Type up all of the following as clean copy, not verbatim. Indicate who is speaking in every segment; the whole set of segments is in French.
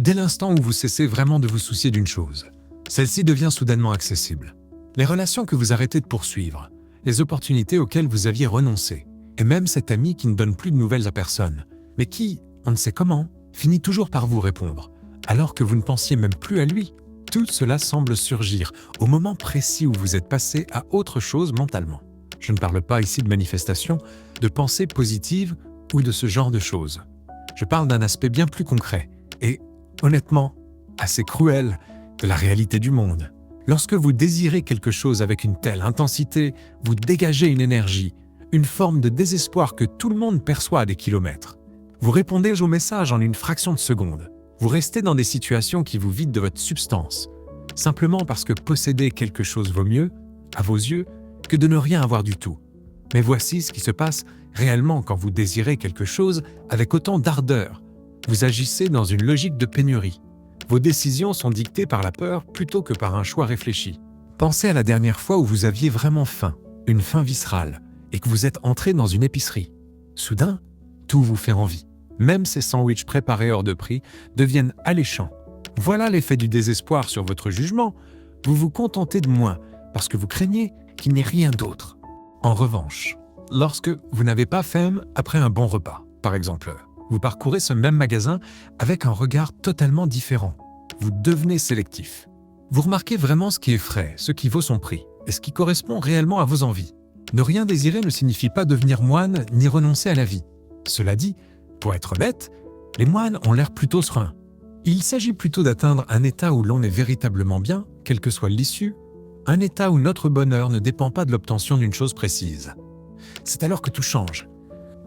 Speaker 1: Dès l'instant où vous cessez vraiment de vous soucier d'une chose, celle-ci devient soudainement accessible. Les relations que vous arrêtez de poursuivre, les opportunités auxquelles vous aviez renoncé, et même cet ami qui ne donne plus de nouvelles à personne, mais qui, on ne sait comment, finit toujours par vous répondre, alors que vous ne pensiez même plus à lui. Tout cela semble surgir au moment précis où vous êtes passé à autre chose mentalement. Je ne parle pas ici de manifestation, de pensées positives ou de ce genre de choses. Je parle d'un aspect bien plus concret et, honnêtement, assez cruel de la réalité du monde. Lorsque vous désirez quelque chose avec une telle intensité, vous dégagez une énergie, une forme de désespoir que tout le monde perçoit à des kilomètres. Vous répondez au message en une fraction de seconde. Vous restez dans des situations qui vous vident de votre substance, simplement parce que posséder quelque chose vaut mieux, à vos yeux, que de ne rien avoir du tout. Mais voici ce qui se passe réellement quand vous désirez quelque chose avec autant d'ardeur. Vous agissez dans une logique de pénurie. Vos décisions sont dictées par la peur plutôt que par un choix réfléchi. Pensez à la dernière fois où vous aviez vraiment faim, une faim viscérale, et que vous êtes entré dans une épicerie. Soudain, tout vous fait envie. Même ces sandwichs préparés hors de prix deviennent alléchants. Voilà l'effet du désespoir sur votre jugement. Vous vous contentez de moins parce que vous craignez qu'il n'y ait rien d'autre. En revanche, lorsque vous n'avez pas faim après un bon repas, par exemple, vous parcourez ce même magasin avec un regard totalement différent. Vous devenez sélectif. Vous remarquez vraiment ce qui est frais, ce qui vaut son prix, et ce qui correspond réellement à vos envies. Ne rien désirer ne signifie pas devenir moine ni renoncer à la vie. Cela dit, pour être honnête, les moines ont l'air plutôt sereins. Il s'agit plutôt d'atteindre un état où l'on est véritablement bien, quelle que soit l'issue, un état où notre bonheur ne dépend pas de l'obtention d'une chose précise. C'est alors que tout change.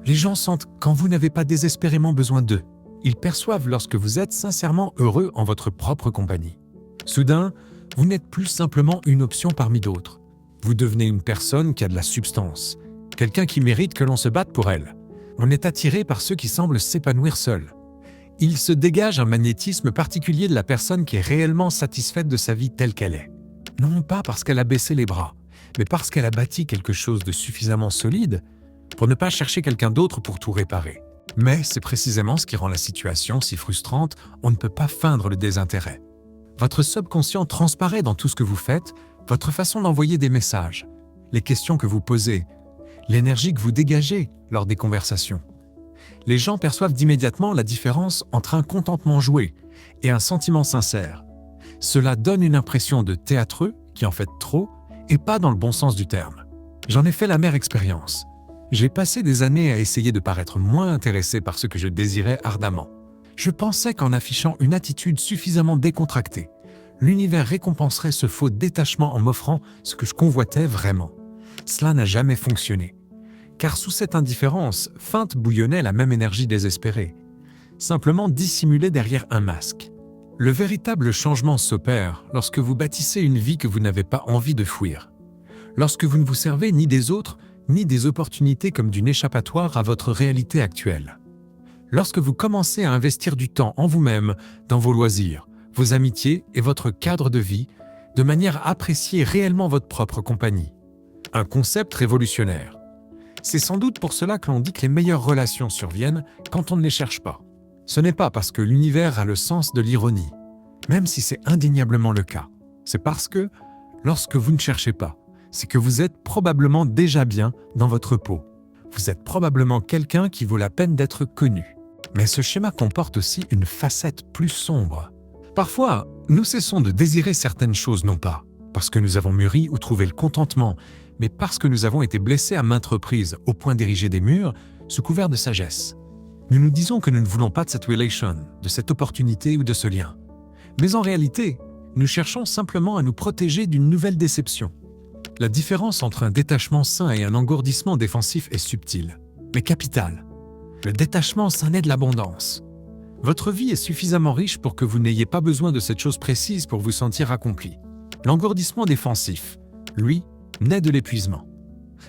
Speaker 1: Les gens sentent quand vous n'avez pas désespérément besoin d'eux. Ils perçoivent lorsque vous êtes sincèrement heureux en votre propre compagnie. Soudain, vous n'êtes plus simplement une option parmi d'autres. Vous devenez une personne qui a de la substance, quelqu'un qui mérite que l'on se batte pour elle. On est attiré par ceux qui semblent s'épanouir seuls. Il se dégage un magnétisme particulier de la personne qui est réellement satisfaite de sa vie telle qu'elle est. Non pas parce qu'elle a baissé les bras, mais parce qu'elle a bâti quelque chose de suffisamment solide pour ne pas chercher quelqu'un d'autre pour tout réparer. Mais c'est précisément ce qui rend la situation si frustrante, on ne peut pas feindre le désintérêt. Votre subconscient transparaît dans tout ce que vous faites, votre façon d'envoyer des messages, les questions que vous posez, l'énergie que vous dégagez lors des conversations. Les gens perçoivent immédiatement la différence entre un contentement joué et un sentiment sincère. Cela donne une impression de théâtreux, qui en fait trop, et pas dans le bon sens du terme. J'en ai fait l'amère expérience. J'ai passé des années à essayer de paraître moins intéressé par ce que je désirais ardemment. Je pensais qu'en affichant une attitude suffisamment décontractée, l'univers récompenserait ce faux détachement en m'offrant ce que je convoitais vraiment. Cela n'a jamais fonctionné. Car sous cette indifférence, feinte bouillonnait la même énergie désespérée, simplement dissimulée derrière un masque. Le véritable changement s'opère lorsque vous bâtissez une vie que vous n'avez pas envie de fuir. Lorsque vous ne vous servez ni des autres, ni des opportunités comme d'une échappatoire à votre réalité actuelle. Lorsque vous commencez à investir du temps en vous-même, dans vos loisirs, vos amitiés et votre cadre de vie, de manière à apprécier réellement votre propre compagnie. Un concept révolutionnaire. C'est sans doute pour cela que l'on dit que les meilleures relations surviennent quand on ne les cherche pas. Ce n'est pas parce que l'univers a le sens de l'ironie, même si c'est indéniablement le cas. C'est parce que, lorsque vous ne cherchez pas, c'est que vous êtes probablement déjà bien dans votre peau. Vous êtes probablement quelqu'un qui vaut la peine d'être connu. Mais ce schéma comporte aussi une facette plus sombre. Parfois, nous cessons de désirer certaines choses non pas parce que nous avons mûri ou trouvé le contentement, mais parce que nous avons été blessés à maintes reprises au point d'ériger des murs sous couvert de sagesse. Nous nous disons que nous ne voulons pas de cette relation, de cette opportunité ou de ce lien. Mais en réalité, nous cherchons simplement à nous protéger d'une nouvelle déception. La différence entre un détachement sain et un engourdissement défensif est subtile, mais capitale. Le détachement sain naît de l'abondance. Votre vie est suffisamment riche pour que vous n'ayez pas besoin de cette chose précise pour vous sentir accompli. L'engourdissement défensif, lui, naît de l'épuisement.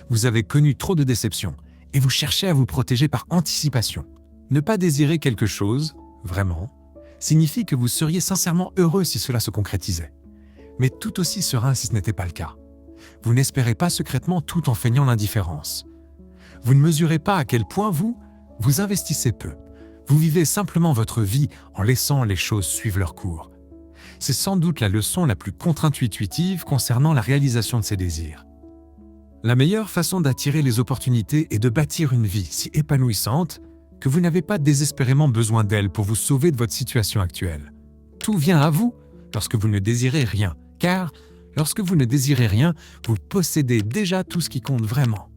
Speaker 1: Vous avez connu trop de déceptions et vous cherchez à vous protéger par anticipation. Ne pas désirer quelque chose, vraiment, signifie que vous seriez sincèrement heureux si cela se concrétisait. Mais tout aussi serein si ce n'était pas le cas. Vous n'espérez pas secrètement tout en feignant l'indifférence. Vous ne mesurez pas à quel point vous investissez peu. Vous vivez simplement votre vie en laissant les choses suivre leur cours. C'est sans doute la leçon la plus contre-intuitive concernant la réalisation de ses désirs. La meilleure façon d'attirer les opportunités est de bâtir une vie si épanouissante que vous n'avez pas désespérément besoin d'elle pour vous sauver de votre situation actuelle. Tout vient à vous lorsque vous ne désirez rien, car lorsque vous ne désirez rien, vous possédez déjà tout ce qui compte vraiment.